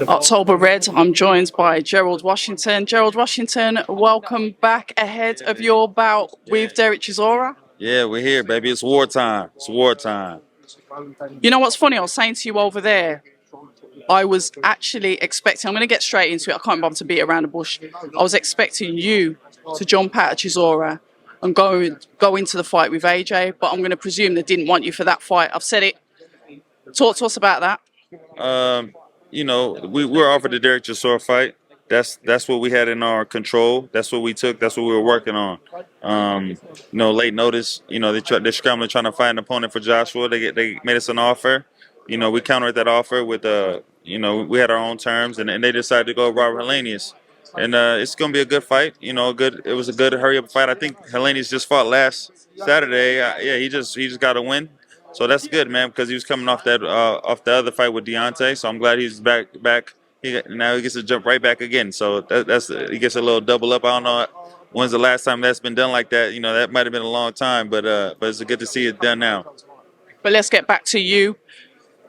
October Red. I'm joined by Gerald Washington. Gerald Washington, welcome back ahead of your bout with Derek Chisora. Yeah, we're here, baby. It's wartime. It's wartime. You know what's funny? I was saying to you over there, I was actually expecting, I'm going to get straight into it. I can't bother to beat around the bush. I was expecting you to jump out of Chisora and go into the fight with AJ, but I'm going to presume they didn't want you for that fight. I've said it. Talk to us about that. Um, we were offered the Derek Chisora fight. That's what we had in our control. That's what we took. That's what we were working on. Late notice. They're scrambling trying to find an opponent for Joshua. They made us an offer. We countered that offer with we had our own terms, and they decided to go with Robert Helenius. And it's gonna be a good fight. It was a good hurry up fight. I think Helenius just fought last Saturday. Yeah, he just got to win. So that's good, man, because he was coming off off the other fight with Deontay. So I'm glad he's back. Now he gets to jump right back again. So he gets a little double up. I don't know when's the last time that's been done like that. That might have been a long time, but it's good to see it done now. But let's get back to you.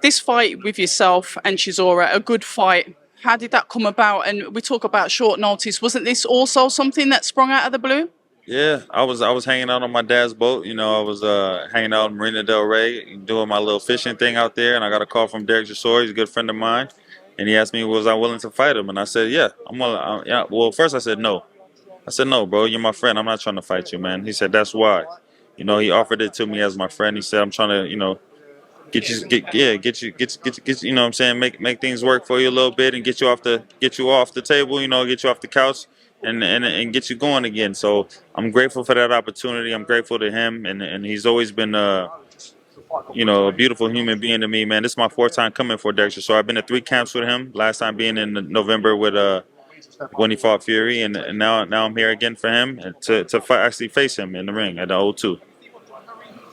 This fight with yourself and Chisora, a good fight. How did that come about? And we talk about short notice. Wasn't this also something that sprung out of the blue? Yeah, I was hanging out on my dad's boat. I was hanging out in Marina Del Rey, doing my little fishing thing out there, and I got a call from Derek Chisora. He's a good friend of mine, and he asked me, was I willing to fight him? And I said, yeah, I'm willing. Yeah. Well, first I said no. I said, no, bro, you're my friend. I'm not trying to fight you, man. He said, that's why. He offered it to me as my friend. He said, I'm trying to, get you, what I'm saying, make things work for you a little bit and get you off the table, get you off the couch and get you going again. So I'm grateful for that opportunity. I'm grateful to him, and he's always been a beautiful human being to me, man. This is my fourth time coming for Derek. So I've been to 3 camps with him. Last time being in November with when he fought Fury, and now I'm here again for him to actually face him in the ring at the O2.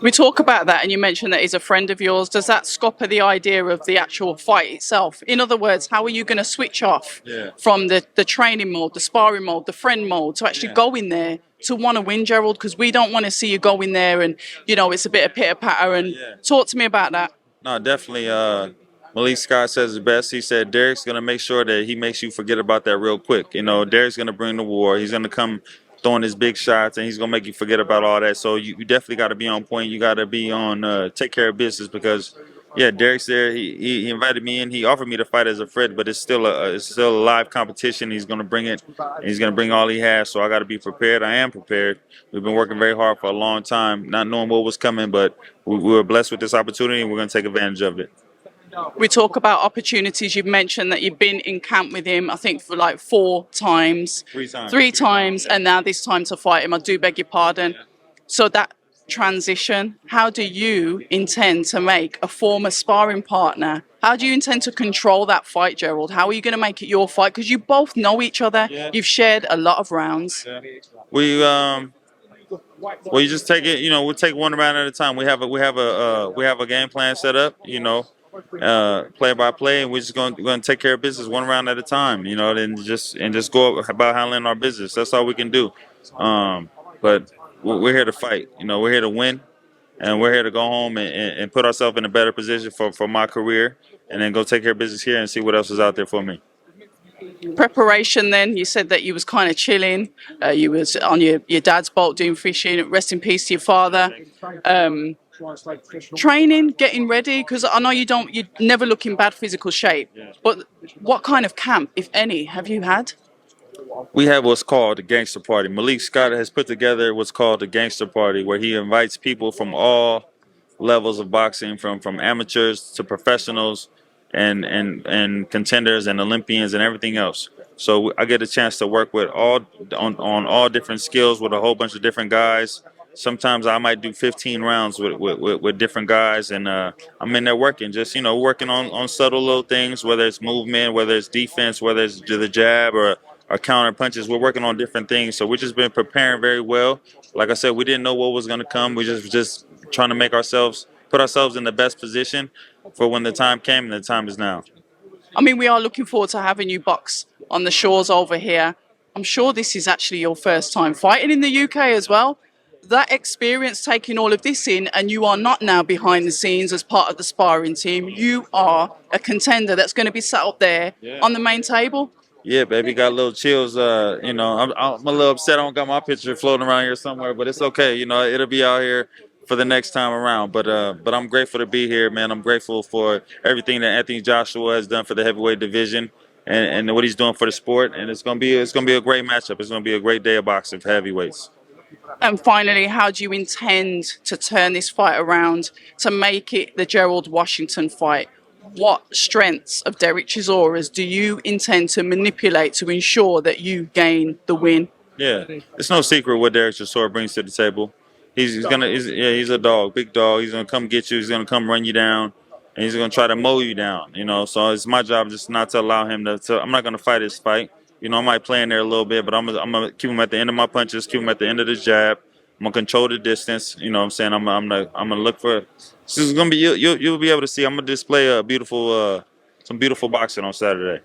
We talk about that, and you mentioned that he's a friend of yours. Does that scupper the idea of the actual fight itself? In other words, how are you going to switch off from the training mode, the sparring mode, the friend mode, to actually go in there to want to win, Gerald? Because we don't want to see you go in there and, it's a bit of pitter-patter. And talk to me about that. No, definitely. Malik Scott says it best. He said Derek's going to make sure that he makes you forget about that real quick. Derek's going to bring the war. He's going to come throwing his big shots, and he's going to make you forget about all that. So you definitely got to be on point. You got to be on take care of business because, yeah, Derek's there. He invited me in. He offered me to fight as a friend, but it's still a live competition. He's going to bring it. He's going to bring all he has, so I got to be prepared. I am prepared. We've been working very hard for a long time, not knowing what was coming, but we were blessed with this opportunity, and we're going to take advantage of it. We talk about opportunities. You've mentioned that you've been in camp with him, I think, for like 4 times. 3 times. 3 times, and now this time to fight him. I do beg your pardon. So that transition, how do you intend to make a former sparring partner? How do you intend to control that fight, Gerald? How are you going to make it your fight? Because you both know each other. Yeah. You've shared a lot of rounds. Yeah. Well, you just take it. We'll take one round at a time. We have a game plan set up. Play by play, and we're just going to take care of business one round at a time. And just go about handling our business. That's all we can do. But we're here to fight. We're here to win, and we're here to go home and put ourselves in a better position for my career, and then go take care of business here and see what else is out there for me. Preparation then, you said that you was kind of chilling. You was on your dad's boat doing fishing. Rest in peace to your father. Training, getting ready, because I know you're never look in bad physical shape. But what kind of camp, if any, have you had? We have what's called the Gangster Party. Malik Scott has put together what's called the Gangster Party, where he invites people from all levels of boxing, from amateurs to professionals and contenders and Olympians and everything else. So I get a chance to work with on all different skills with a whole bunch of different guys. Sometimes I might do 15 rounds with different guys, and I'm in there working, just working on subtle little things, whether it's movement, whether it's defense, whether it's the jab or counter punches. We're working on different things, so we've just been preparing very well. Like I said, we didn't know what was going to come. We just trying to put ourselves in the best position for when the time came, and the time is now. I mean, we are looking forward to having you box on the shores over here. I'm sure this is actually your first time fighting in the UK as well. that experience taking all of this in, and you are not now behind the scenes as part of the sparring team. You are a contender that's going to be sat up there on the main table. Yeah, baby, got a little chills. I'm a little upset I don't got my picture floating around here somewhere, but it's okay. You know, it'll be out here for the next time around. But I'm grateful to be here, man. I'm grateful for everything that Anthony Joshua has done for the heavyweight division and what he's doing for the sport. And it's gonna be a great matchup. It's gonna be a great day of boxing for heavyweights. And finally, how do you intend to turn this fight around to make it the Gerald Washington fight? What strengths of Derek Chisora's do you intend to manipulate to ensure that you gain the win? Yeah, it's no secret what Derek Chisora brings to the table. He's a dog, big dog. He's gonna come get you. He's gonna come run you down, and he's gonna try to mow you down. You know, so it's my job just not to allow him to. I'm not gonna fight his fight. You know, I might play in there a little bit, but I'm gonna keep him at the end of my punches, keep him at the end of the jab. I'm gonna control the distance. You know what I'm saying? I'm gonna look for. This is gonna be you'll be able to see. I'm gonna display a beautiful some beautiful boxing on Saturday.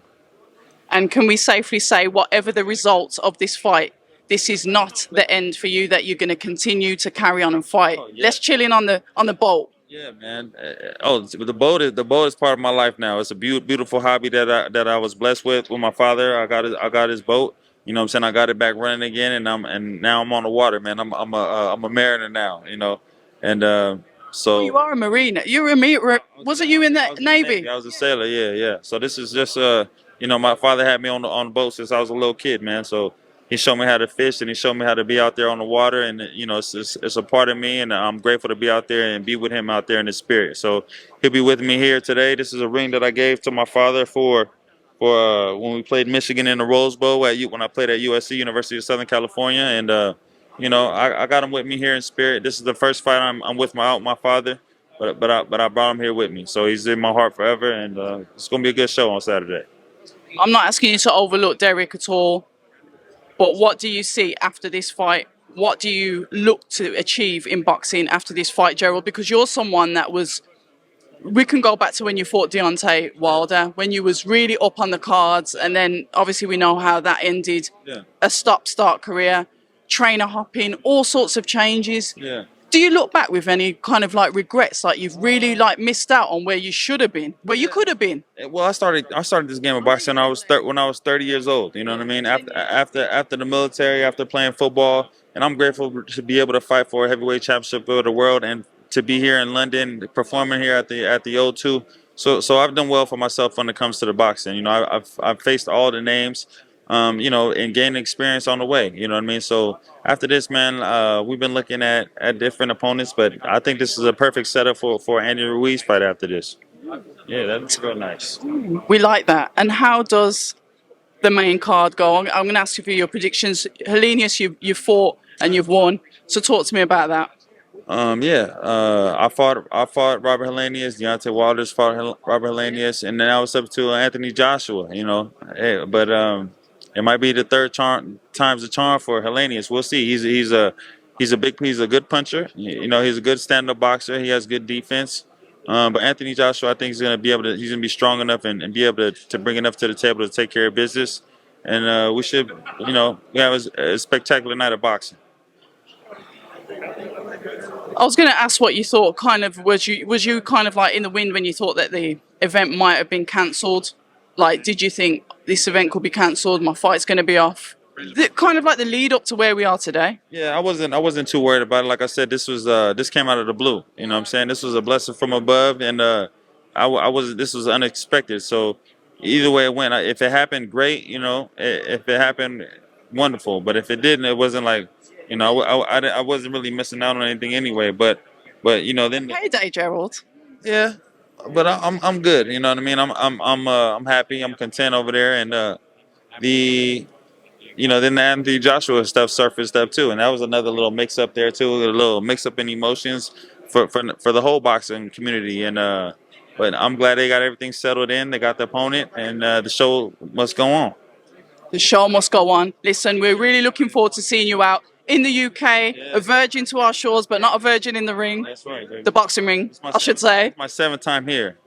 And can we safely say, whatever the results of this fight, this is not the end for you, that you're going to continue to carry on and fight? Oh, yeah. Let's chill in on the boat. Yeah, man. The boat is part of my life now. It's a beautiful hobby that I was blessed with my father. I got his boat. You know what I'm saying? I got it back running again, and now I'm on the water, man. I'm a mariner now. You know, and so. Oh, you are a marine. You're a marine. Wasn't you in the Navy? I was a sailor. Yeah. So this is just you know, my father had me on the boat since I was a little kid, man. So he showed me how to fish, and he showed me how to be out there on the water, and you know, it's a part of me, and I'm grateful to be out there and be with him out there in the spirit. So he'll be with me here today. This is a ring that I gave to my father for when we played Michigan in the Rose Bowl when I played at USC, University of Southern California, and you know, I got him with me here in spirit. This is the first fight I'm with my father, but I brought him here with me, so he's in my heart forever, and it's gonna be a good show on Saturday. I'm not asking you to overlook Derek at all, but what do you see after this fight? What do you look to achieve in boxing after this fight, Gerald? Because you're someone that was, we can go back to when you fought Deontay Wilder, when you was really up on the cards, and then obviously we know how that ended. Yeah. A stop-start career, trainer hopping, all sorts of changes. Yeah. Do you look back with any kind of like regrets, like you've really like missed out on where you should have been, where you could have been? Well, I started this game of boxing when I was 30 years old. You know what I mean? After the military, after playing football, and I'm grateful to be able to fight for a heavyweight championship of the world and to be here in London, performing here at the O2. So I've done well for myself when it comes to the boxing. You know, I've faced all the names. You know, and gain experience on the way. You know what I mean? So after this, man, we've been looking at different opponents, but I think this is a perfect setup for Andy Ruiz fight after this. Yeah, that's real nice. We like that. And how does the main card go? I'm going to ask you for your predictions. Helenius, you've fought and you've won. So talk to me about that. I fought Robert Helenius. Deontay Wilder's fought Robert Helenius, and then I was up to Anthony Joshua. You know, but it might be the third time's the charm for Helenius. We'll see. He's a good puncher. You know, he's a good stand-up boxer. He has good defense. But Anthony Joshua, I think he's gonna be strong enough and be able to bring enough to the table to take care of business. And we should, you know, we have a spectacular night of boxing. I was going to ask what you thought. Kind of was you kind of like in the wind when you thought that the event might have been cancelled? Like, did you think this event could be cancelled? My fight's going to be off. Kind of like the lead up to where we are today. Yeah, I wasn't too worried about it. Like I said, this came out of the blue. You know what I'm saying? This was a blessing from above, and this was unexpected. So either way it went. If it happened, great. You know, if it happened, wonderful. But if it didn't, it wasn't like, you know, I wasn't really missing out on anything anyway. But you know, then Payday, Gerald. Yeah, but I'm good. You know what I mean? I'm happy. I'm content over there, and then the Anthony Joshua stuff surfaced up too, and that was another little mix up there too, a little mix up in emotions for the whole boxing community. And but I'm glad they got everything settled in. They got the opponent, and the show must go on. The show must go on. Listen, we're really looking forward to seeing you out in the UK, a virgin to our shores, but not a virgin in the ring. That's right. The boxing ring, I should say. It's my seventh time here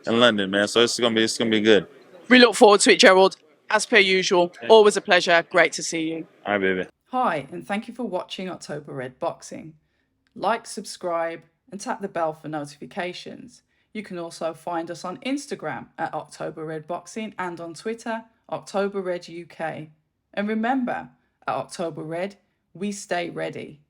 in London, man. So it's gonna be good. We look forward to it, Gerald. As per usual, always a pleasure. Great to see you. All right, baby. Hi, and thank you for watching October Red Boxing. Like, subscribe, and tap the bell for notifications. You can also find us on Instagram at October Red Boxing and on Twitter, October Red UK. And remember, at October Red, we stay ready.